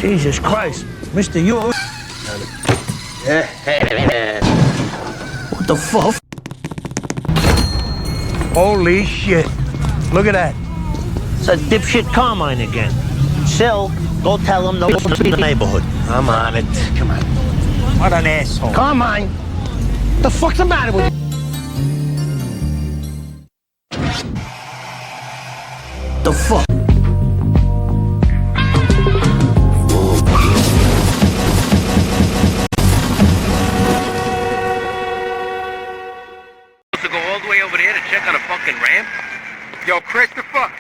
Jesus Christ. Mister, you... What the fuck? Holy shit. Look at that. It's a dipshit Carmine again. Sil, go tell him no one to the neighborhood. I'm on it. Come on. What an asshole. Carmine, the fuck's the matter with you? The fuck? To go all the way over there to check on a fucking ramp? Yo, Christopher,